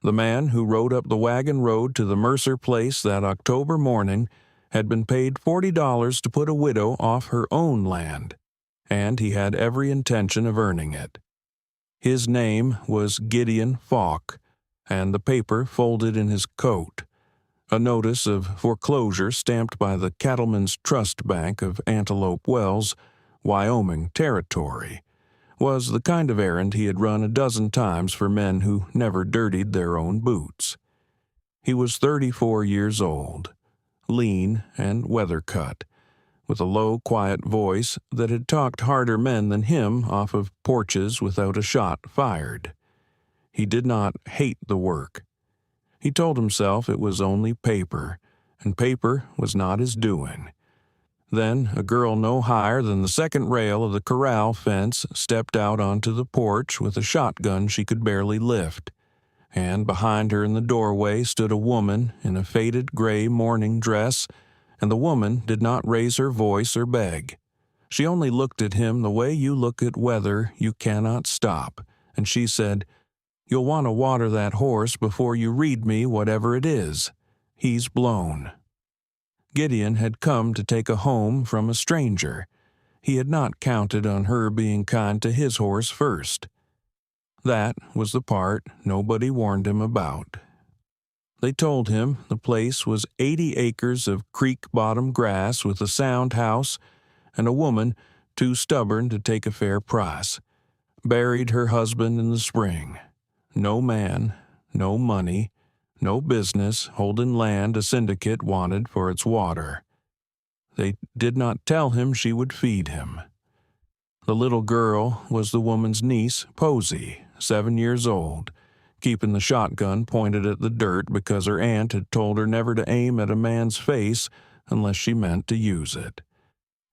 The man who rode up the wagon road to the Mercer place that October morning had been paid $40 to put a widow off her own land, and he had every intention of earning it. His name was Gideon Falk, and the paper folded in his coat. A notice of foreclosure stamped by the Cattlemen's Trust Bank of Antelope Wells, Wyoming Territory, was the kind of errand he had run a dozen times for men who never dirtied their own boots. He was 34 years old, lean and weather-cut, with a low, quiet voice that had talked harder men than him off of porches without a shot fired. He did not hate the work. He told himself it was only paper, and paper was not his doing. Then a girl no higher than the second rail of the corral fence stepped out onto the porch with a shotgun she could barely lift, and behind her in the doorway stood a woman in a faded gray morning dress, and the woman did not raise her voice or beg. She only looked at him the way you look at weather you cannot stop, and she said, "You'll want to water that horse before you read me whatever it is. He's blown." Gideon had come to take a home from a stranger. He had not counted on her being kind to his horse first. That was the part nobody warned him about. They told him the place was 80 acres of creek-bottom grass with a sound house and a woman too stubborn to take a fair price. Buried her husband in the spring. No man, no money, no business holding land a syndicate wanted for its water. They did not tell him she would feed him. The little girl was the woman's niece, Posey, 7 years old, keeping the shotgun pointed at the dirt because her aunt had told her never to aim at a man's face unless she meant to use it.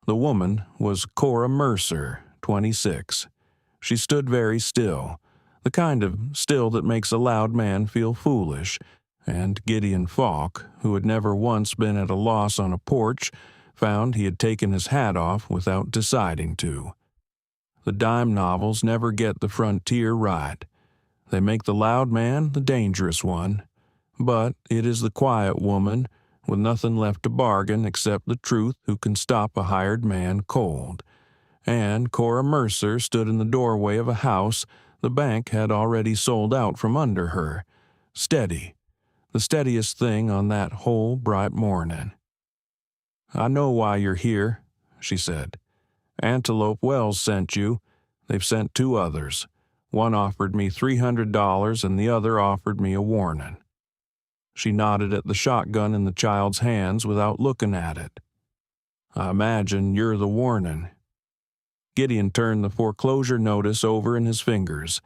The woman was Cora Mercer, 26. She stood very still, the kind of still that makes a loud man feel foolish, and Gideon Falk, who had never once been at a loss on a porch, found he had taken his hat off without deciding to. The dime novels never get the frontier right. They make the loud man the dangerous one, but it is the quiet woman, with nothing left to bargain except the truth, who can stop a hired man cold. And Cora Mercer stood in the doorway of a house the bank had already sold out from under her, steady, the steadiest thing on that whole bright morning. "I know why you're here," she said. "Antelope Wells sent you. They've sent 2 others. One offered me $300 and the other offered me a warning." She nodded at the shotgun in the child's hands without looking at it. "I imagine you're the warning." Gideon turned the foreclosure notice over in his fingers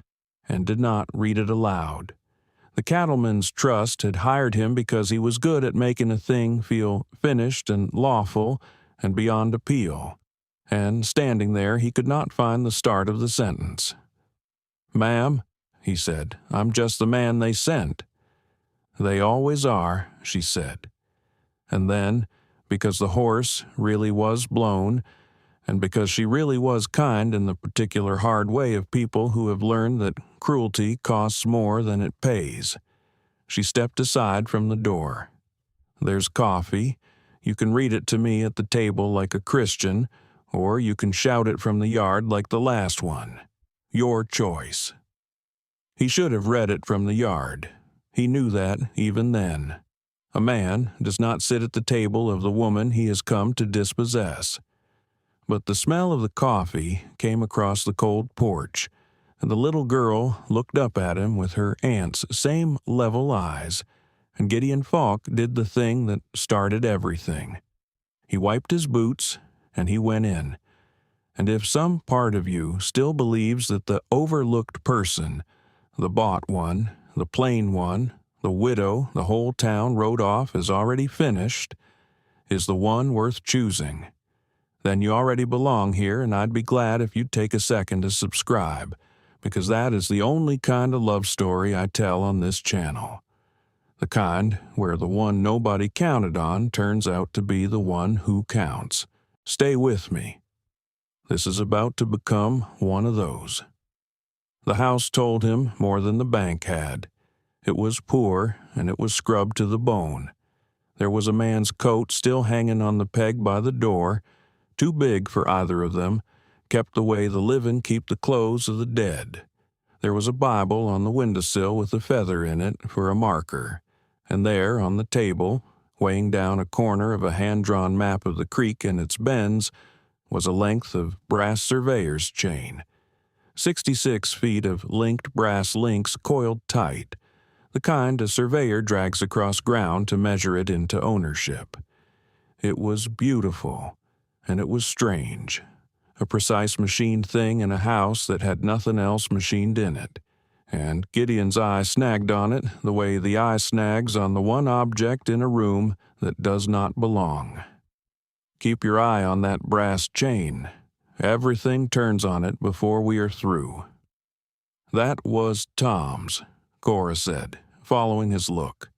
and did not read it aloud. The Cattlemen's Trust had hired him because he was good at making a thing feel finished and lawful and beyond appeal, and standing there he could not find the start of the sentence. "Ma'am," he said, "I'm just the man they sent." "They always are," she said. And then, because the horse really was blown, and because she really was kind in the particular hard way of people who have learned that cruelty costs more than it pays, she stepped aside from the door. "There's coffee. You can read it to me at the table like a Christian, or you can shout it from the yard like the last one. Your choice." He should have read it from the yard. He knew that even then. A man does not sit at the table of the woman he has come to dispossess. But the smell of the coffee came across the cold porch, and the little girl looked up at him with her aunt's same level eyes, and Gideon Falk did the thing that started everything. He wiped his boots, and he went in. And if some part of you still believes that the overlooked person, the bought one, the plain one, the widow the whole town wrote off as already finished, is the one worth choosing, then you already belong here, and I'd be glad if you'd take a second to subscribe, because that is the only kind of love story I tell on this channel. The kind where the one nobody counted on turns out to be the one who counts. Stay with me. This is about to become one of those. The house told him more than the bank had. It was poor, and it was scrubbed to the bone. There was a man's coat still hanging on the peg by the door, too big for either of them, kept the way the living keep the clothes of the dead. There was a Bible on the windowsill with a feather in it for a marker, and there, on the table, weighing down a corner of a hand-drawn map of the creek and its bends, was a length of brass surveyor's chain. 66 feet of linked brass links coiled tight, the kind a surveyor drags across ground to measure it into ownership. It was beautiful, and it was strange. A precise machined thing in a house that had nothing else machined in it, and Gideon's eye snagged on it the way the eye snags on the one object in a room that does not belong. Keep your eye on that brass chain. Everything turns on it before we are through. That was Tom's, Cora said, following his look.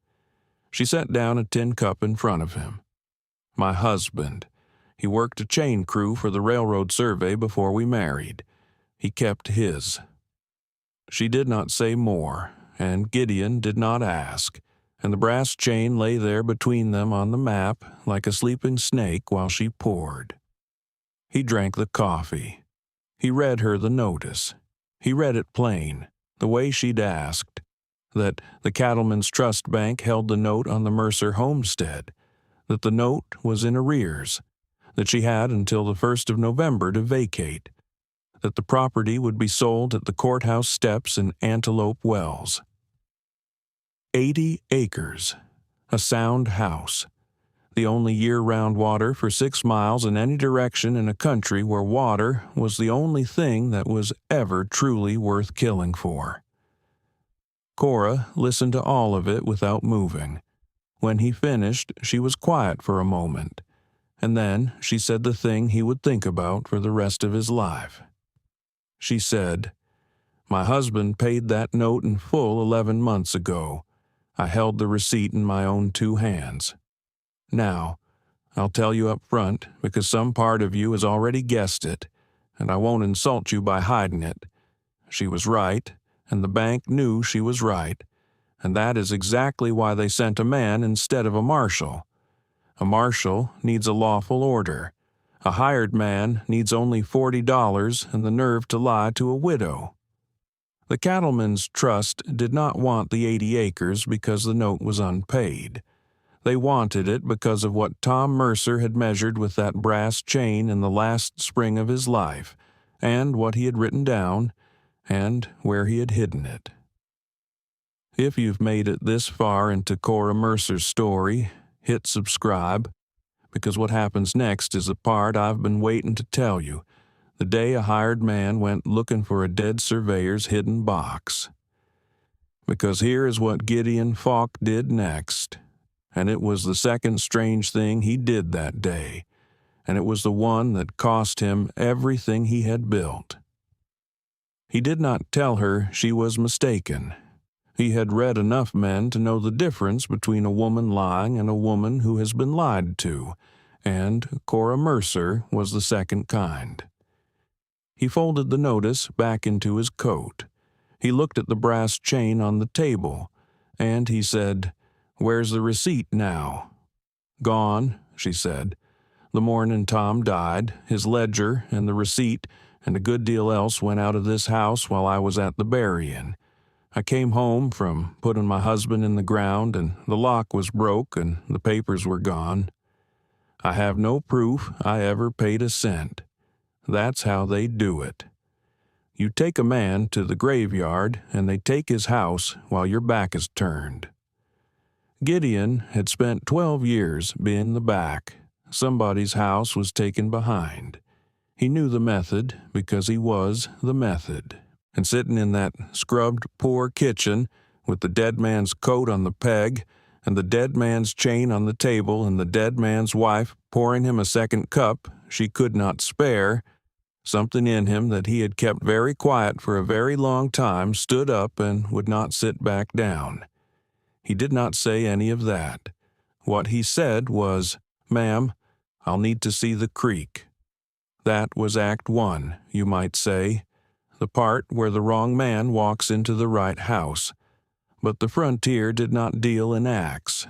She set down a tin cup in front of him. My husband. He worked a chain crew for the railroad survey before we married. He kept his. She did not say more, and Gideon did not ask, and the brass chain lay there between them on the map like a sleeping snake while she poured. He drank the coffee. He read her the notice. He read it plain, the way she'd asked, that the Cattlemen's Trust Bank held the note on the Mercer homestead, that the note was in arrears, that she had until the 1st of November to vacate, that the property would be sold at the courthouse steps in Antelope Wells. 80 acres, a sound house, the only year-round water for 6 miles in any direction in a country where water was the only thing that was ever truly worth killing for. Cora listened to all of it without moving. When he finished, she was quiet for a moment, and then she said the thing he would think about for the rest of his life. She said, "My husband paid that note in full 11 months ago. I held the receipt in my own 2 hands. Now, I'll tell you up front, because some part of you has already guessed it, and I won't insult you by hiding it. She was right, and the bank knew she was right, and that is exactly why they sent a man instead of a marshal. A marshal needs a lawful order. A hired man needs only $40 and the nerve to lie to a widow. The Cattlemen's Trust did not want the 80 acres because the note was unpaid. They wanted it because of what Tom Mercer had measured with that brass chain in the last spring of his life, and what he had written down, and where he had hidden it. If you've made it this far into Cora Mercer's story, hit subscribe, because what happens next is the part I've been waiting to tell you, the day a hired man went looking for a dead surveyor's hidden box. Because here is what Gideon Falk did next, and it was the second strange thing he did that day, and it was the one that cost him everything he had built. He did not tell her she was mistaken. He had read enough men to know the difference between a woman lying and a woman who has been lied to, and Cora Mercer was the second kind. He folded the notice back into his coat. He looked at the brass chain on the table, and he said, "Where's the receipt now?" "Gone," she said. "The morning Tom died, his ledger and the receipt and a good deal else went out of this house while I was at the burying. I came home from putting my husband in the ground, and the lock was broke and the papers were gone. I have no proof I ever paid a cent. That's how they do it. You take a man to the graveyard, and they take his house while your back is turned." Gideon had spent 12 years being the back. Somebody's house was taken behind. He knew the method because he was the method. And sitting in that scrubbed poor kitchen with the dead man's coat on the peg and the dead man's chain on the table and the dead man's wife pouring him a second cup she could not spare, something in him that he had kept very quiet for a very long time stood up and would not sit back down. He did not say any of that. What he said was, "Ma'am, I'll need to see the creek." That was Act 1, you might say, the part where the wrong man walks into the right house. But the frontier did not deal in acts.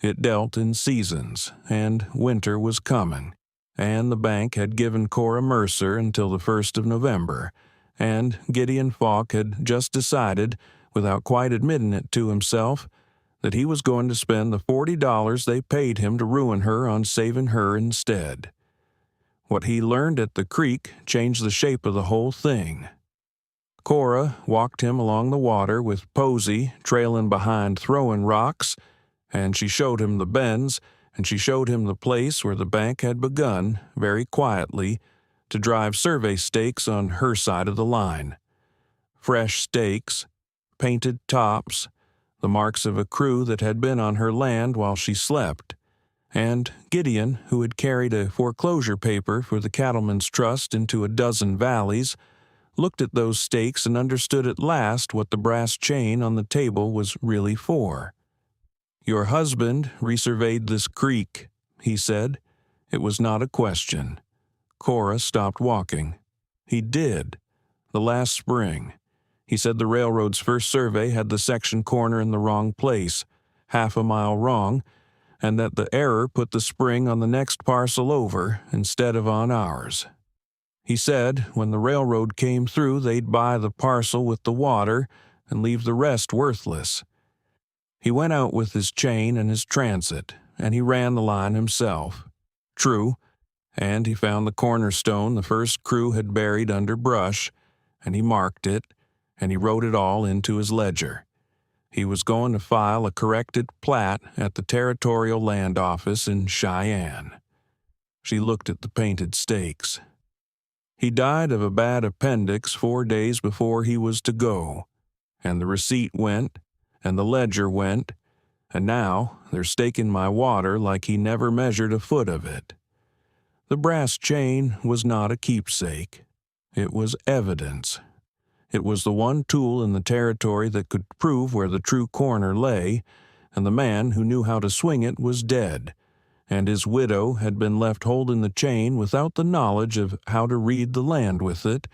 It dealt in seasons, and winter was coming, and the bank had given Cora Mercer until the 1st of November, and Gideon Falk had just decided, without quite admitting it to himself, that he was going to spend the $40 they paid him to ruin her on saving her instead. What he learned at the creek changed the shape of the whole thing. Cora walked him along the water with Posey trailing behind throwing rocks, and she showed him the bends, and she showed him the place where the bank had begun, very quietly, to drive survey stakes on her side of the line. Fresh stakes, painted tops, the marks of a crew that had been on her land while she slept. And Gideon, who had carried a foreclosure paper for the Cattlemen's Trust into a dozen valleys, looked at those stakes and understood at last what the brass chain on the table was really for. "Your husband resurveyed this creek," he said. It was not a question. Cora stopped walking. "He did. The last spring. He said the railroad's first survey had the section corner in the wrong place, half a mile wrong, and that the error put the spring on the next parcel over instead of on ours. He said when the railroad came through they'd buy the parcel with the water and leave the rest worthless. He went out with his chain and his transit, and he ran the line himself. True, and he found the cornerstone the first crew had buried under brush, and he marked it, and he wrote it all into his ledger. He was going to file a corrected plat at the Territorial Land Office in Cheyenne." She looked at the painted stakes. "He died of a bad appendix 4 days before he was to go, and the receipt went, and the ledger went, and now they're staking my water like he never measured a foot of it. The brass chain was not a keepsake. It was evidence. It was the one tool in the territory that could prove where the true corner lay, and the man who knew how to swing it was dead, and his widow had been left holding the chain without the knowledge of how to read the land with it,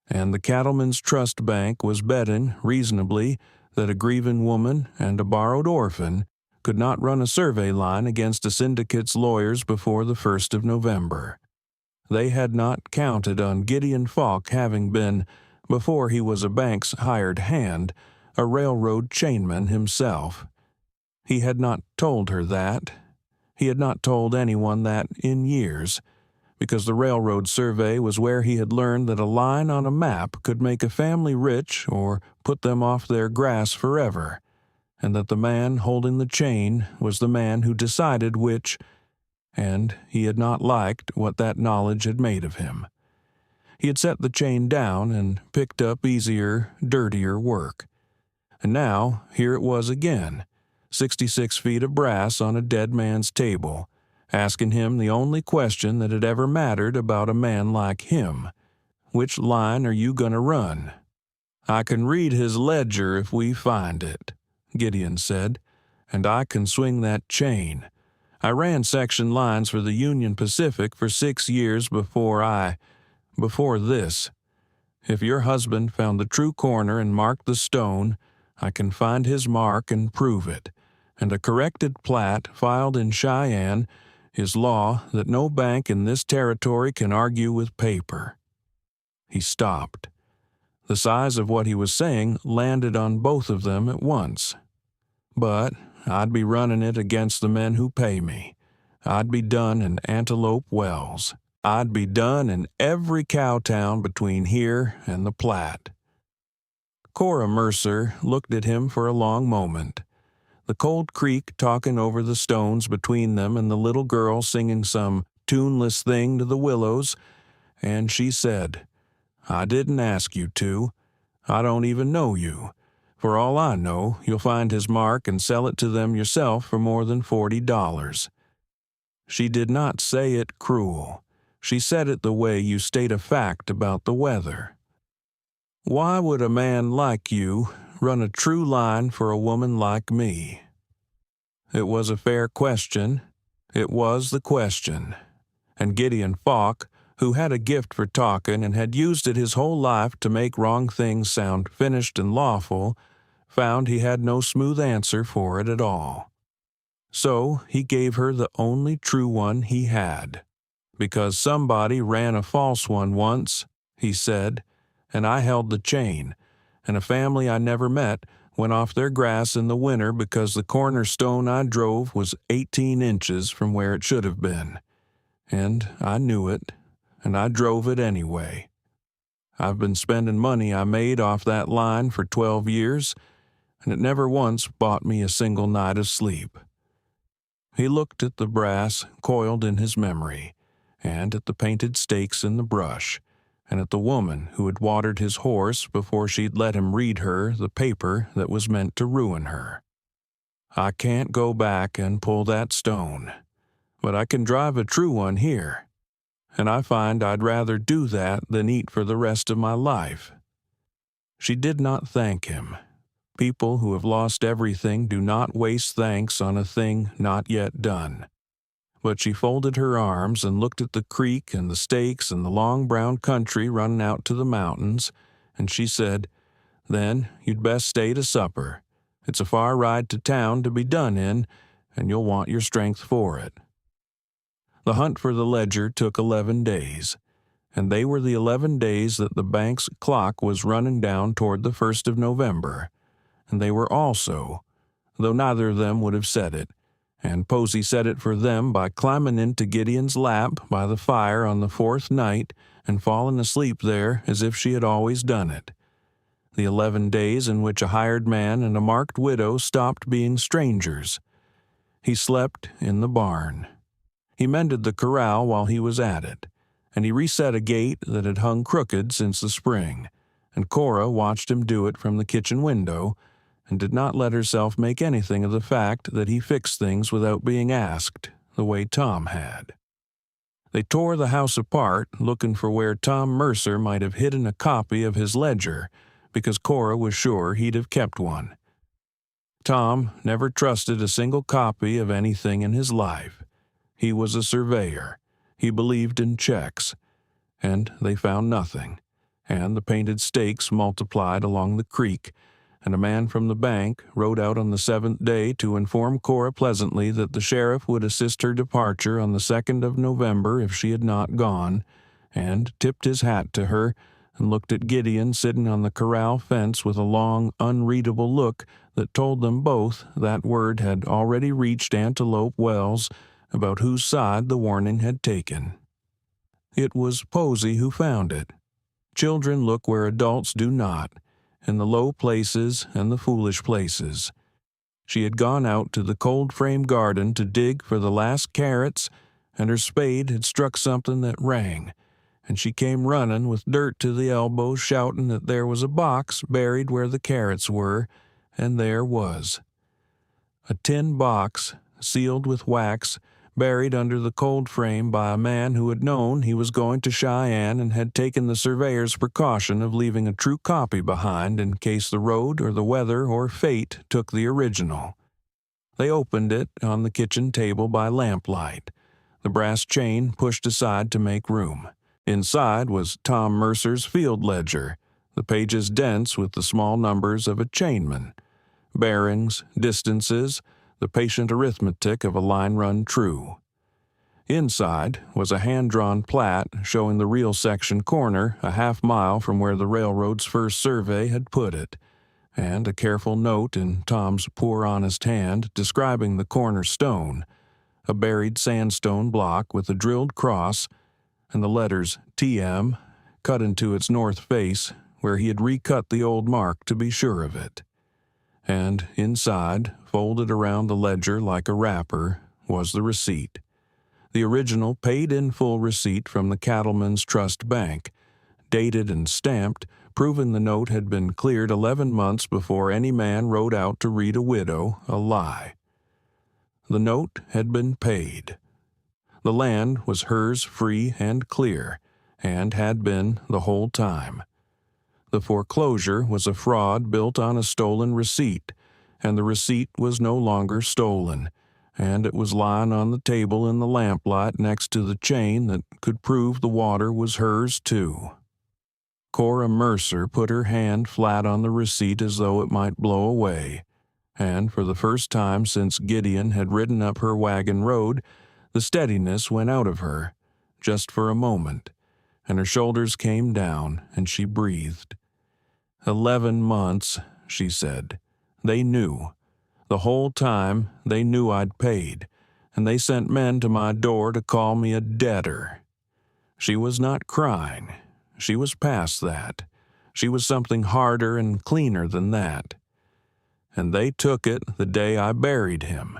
and the Cattlemen's Trust Bank was betting, reasonably, that a grieving woman and a borrowed orphan could not run a survey line against a syndicate's lawyers before the 1st of November. They had not counted on Gideon Falk having been, before he was a bank's hired hand, a railroad chainman himself. He had not told her that. He had not told anyone that in years, because the railroad survey was where he had learned that a line on a map could make a family rich or put them off their grass forever, and that the man holding the chain was the man who decided which, and he had not liked what that knowledge had made of him. He had set the chain down and picked up easier, dirtier work. And now, here it was again, 66 feet of brass on a dead man's table, asking him the only question that had ever mattered about a man like him. "Which line are you going to run?" "I can read his ledger if we find it," Gideon said, "and I can swing that chain. I ran section lines for the Union Pacific for 6 years before this. If your husband found the true corner and marked the stone, I can find his mark and prove it, and a corrected plat filed in Cheyenne is law that no bank in this territory can argue with paper." He stopped. The size of what he was saying landed on both of them at once. "But I'd be running it against the men who pay me. I'd be done in Antelope Wells. I'd be done in every cow town between here and the Platte." Cora Mercer looked at him for a long moment. The cold creek talking over the stones between them and the little girl singing some tuneless thing to the willows, and she said, "I didn't ask you to. I don't even know you. For all I know, you'll find his mark and sell it to them yourself for more than $40. She did not say it cruel. She said it the way you state a fact about the weather. "Why would a man like you run a true line for a woman like me?" It was a fair question. It was the question. And Gideon Falk, who had a gift for talking and had used it his whole life to make wrong things sound finished and lawful, found he had no smooth answer for it at all. So he gave her the only true one he had. "Because somebody ran a false one once," he said, "and I held the chain, and a family I never met went off their grass in the winter because the corner stone I drove was 18 inches from where it should have been. And I knew it, and I drove it anyway. I've been spending money I made off that line for 12 years, and it never once bought me a single night of sleep." He looked at the brass coiled in his memory, and at the painted stakes in the brush, and at the woman who had watered his horse before she'd let him read her the paper that was meant to ruin her. "I can't go back and pull that stone, but I can drive a true one here, and I find I'd rather do that than eat for the rest of my life." She did not thank him. People who have lost everything do not waste thanks on a thing not yet done. But she folded her arms and looked at the creek and the stakes and the long brown country running out to the mountains, and she said, "Then you'd best stay to supper. It's a far ride to town to be done in, and you'll want your strength for it." The hunt for the ledger took 11 days, and they were the 11 days that the bank's clock was running down toward the 1st of November, and they were also, though neither of them would have said it, and Posey said it for them by climbing into Gideon's lap by the fire on the 4th night and falling asleep there as if she had always done it. The 11 days in which a hired man and a marked widow stopped being strangers. He slept in the barn. He mended the corral while he was at it, and he reset a gate that had hung crooked since the spring, and Cora watched him do it from the kitchen window, and did not let herself make anything of the fact that he fixed things without being asked, the way Tom had. They tore the house apart, looking for where Tom Mercer might have hidden a copy of his ledger, because Cora was sure he'd have kept one. Tom never trusted a single copy of anything in his life. He was a surveyor. He believed in checks. And they found nothing, and the painted stakes multiplied along the creek, and a man from the bank rode out on the 7th day to inform Cora pleasantly that the sheriff would assist her departure on the 2nd of November if she had not gone, and tipped his hat to her and looked at Gideon sitting on the corral fence with a long, unreadable look that told them both that word had already reached Antelope Wells about whose side the warning had taken. It was Posey who found it. Children look where adults do not, in the low places and the foolish places. She had gone out to the cold-frame garden to dig for the last carrots, and her spade had struck something that rang, and she came running with dirt to the elbow, shouting that there was a box buried where the carrots were, and there was. A tin box, sealed with wax, buried under the cold frame by a man who had known he was going to Cheyenne and had taken the surveyor's precaution of leaving a true copy behind in case the road or the weather or fate took the original. They opened it on the kitchen table by lamplight, the brass chain pushed aside to make room. Inside was Tom Mercer's field ledger, the pages dense with the small numbers of a chainman, bearings, distances, the patient arithmetic of a line run true. Inside was a hand-drawn plat showing the real section corner a half-mile from where the railroad's first survey had put it, and a careful note in Tom's poor honest hand describing the corner stone, a buried sandstone block with a drilled cross, and the letters TM cut into its north face where he had recut the old mark to be sure of it. And inside, folded around the ledger like a wrapper, was the receipt. The original paid-in-full receipt from the Cattlemen's Trust Bank, dated and stamped, proving the note had been cleared 11 months before any man rode out to read a widow a lie. The note had been paid. The land was hers free and clear, and had been the whole time. The foreclosure was a fraud built on a stolen receipt, and the receipt was no longer stolen, and it was lying on the table in the lamplight next to the chain that could prove the water was hers too. Cora Mercer put her hand flat on the receipt as though it might blow away, and for the first time since Gideon had ridden up her wagon road, the steadiness went out of her, just for a moment, and her shoulders came down, and she breathed. 11 months, she said. They knew. The whole time they knew I'd paid, and they sent men to my door to call me a debtor. She was not crying. She was past that. She was something harder and cleaner than that. And they took it the day I buried him.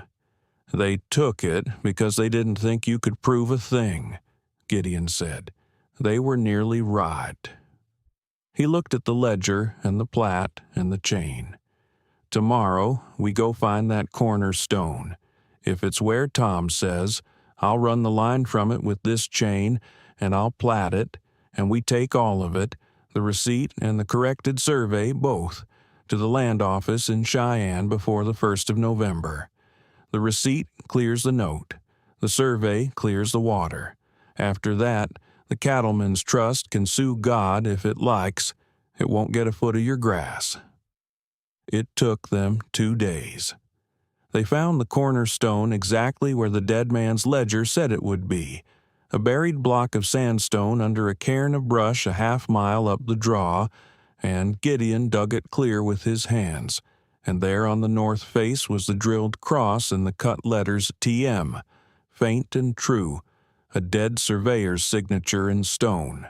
They took it because they didn't think you could prove a thing, Gideon said. They were nearly right. He looked at the ledger and the plat and the chain. Tomorrow we go find that corner stone. If it's where Tom says, I'll run the line from it with this chain, and I'll plat it, and we take all of it, the receipt and the corrected survey both, to the land office in Cheyenne before the 1st of November. The receipt clears the note. The survey clears the water. After that, the Cattlemen's Trust can sue God if it likes. It won't get a foot of your grass. It took them 2 days. They found the cornerstone exactly where the dead man's ledger said it would be, a buried block of sandstone under a cairn of brush a half-mile up the draw, and Gideon dug it clear with his hands, and there on the north face was the drilled cross and the cut letters TM, faint and true, a dead surveyor's signature in stone.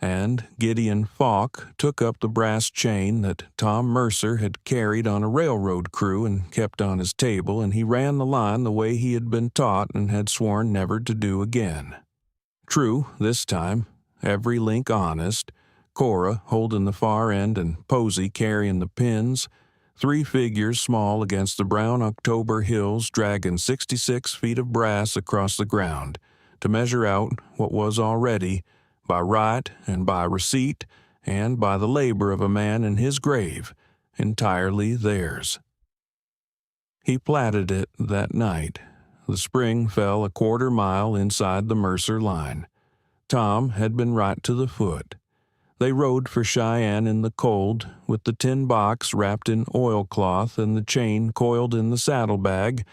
And Gideon Falk took up the brass chain that Tom Mercer had carried on a railroad crew and kept on his table, and he ran the line the way he had been taught and had sworn never to do again. True, this time, every link honest, Cora holding the far end and Posey carrying the pins, 3 figures small against the brown October hills dragging 66 feet of brass across the ground to measure out what was already, by right and by receipt and by the labor of a man in his grave, entirely theirs. He platted it that night. The spring fell a 1/4 mile inside the Mercer line. Tom had been right to the foot. They rode for Cheyenne in the cold, with the tin box wrapped in oilcloth and the chain coiled in the saddlebag,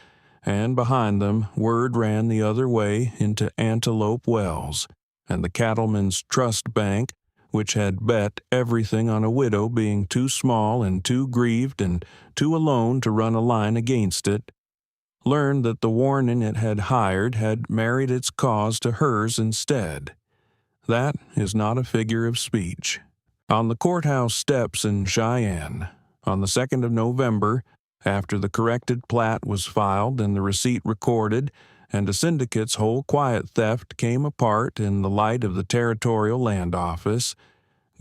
and behind them word ran the other way into Antelope Wells, and the Cattlemen's Trust Bank, which had bet everything on a widow being too small and too grieved and too alone to run a line against it, learned that the warning it had hired had married its cause to hers instead. That is not a figure of speech. On the courthouse steps in Cheyenne, on the 2nd of November, after the corrected plat was filed and the receipt recorded, and a syndicate's whole quiet theft came apart in the light of the Territorial Land Office,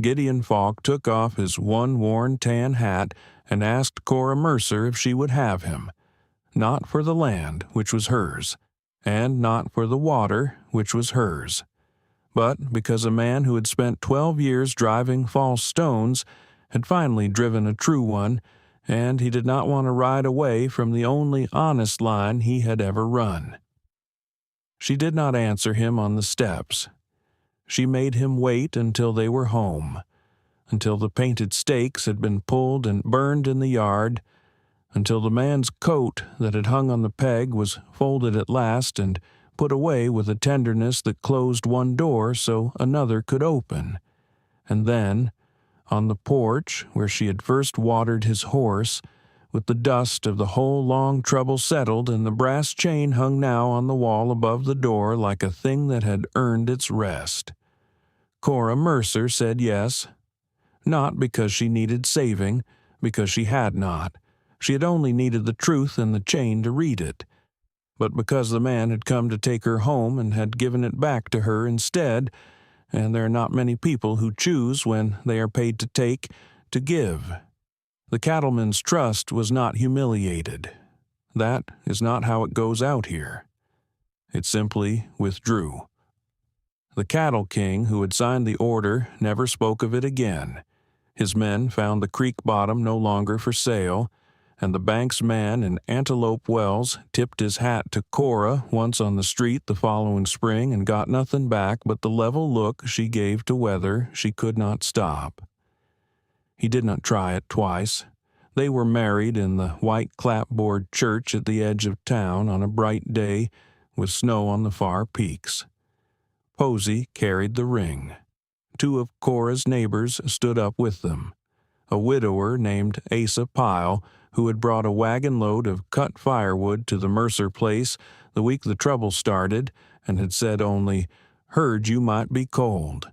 Gideon Falk took off his one worn tan hat and asked Cora Mercer if she would have him, not for the land, which was hers, and not for the water, which was hers, but because a man who had spent 12 years driving false stones had finally driven a true one, and he did not want to ride away from the only honest line he had ever run. She did not answer him on the steps. She made him wait until they were home, until the painted stakes had been pulled and burned in the yard, until the man's coat that had hung on the peg was folded at last and put away with a tenderness that closed one door so another could open. And then, on the porch where she had first watered his horse, with the dust of the whole long trouble settled and the brass chain hung now on the wall above the door like a thing that had earned its rest, Cora Mercer said yes. Not because she needed saving, because she had not. She had only needed the truth and the chain to read it, but because the man had come to take her home and had given it back to her instead, and there are not many people who choose, when they are paid to take, to give. The Cattlemen's Trust was not humiliated. That is not how it goes out here. It simply withdrew. The cattle king who had signed the order never spoke of it again. His men found the creek bottom no longer for sale, and the bank's man in Antelope Wells tipped his hat to Cora once on the street the following spring and got nothing back but the level look she gave to Weather she could not stop. He did not try it twice. They were married in the white clapboard church at the edge of town on a bright day with snow on the far peaks. Posey carried the ring. 2 of Cora's neighbors stood up with them. A widower named Asa Pyle, who had brought a wagon load of cut firewood to the Mercer place the week the trouble started and had said only, "Heard you might be cold,"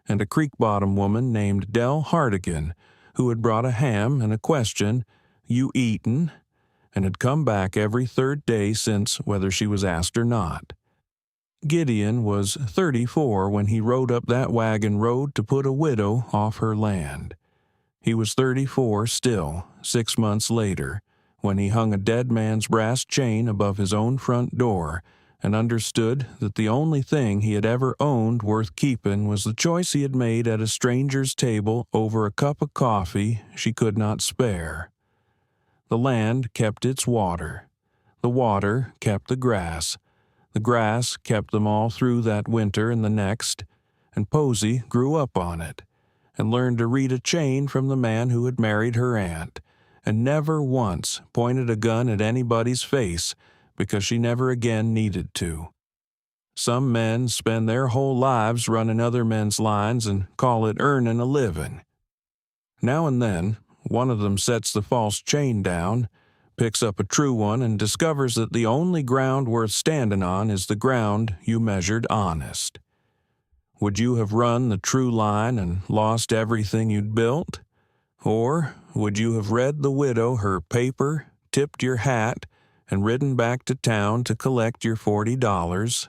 and a Creek Bottom woman named Dell Hartigan, who had brought a ham and a question, "You eatin'?" and had come back every 3rd day since, whether she was asked or not. Gideon was 34 when he rode up that wagon road to put a widow off her land. He was 34 still, 6 months later, when he hung a dead man's brass chain above his own front door and understood that the only thing he had ever owned worth keeping was the choice he had made at a stranger's table over a cup of coffee she could not spare. The land kept its water. The water kept the grass. The grass kept them all through that winter and the next, and Posey grew up on it, and learned to read a chain from the man who had married her aunt, and never once pointed a gun at anybody's face because she never again needed to. Some men spend their whole lives running other men's lines and call it earning a living. Now and then, one of them sets the false chain down, picks up a true one, and discovers that the only ground worth standing on is the ground you measured honest. Would you have run the true line and lost everything you'd built? Or would you have read the widow her paper, tipped your hat, and ridden back to town to collect your $40?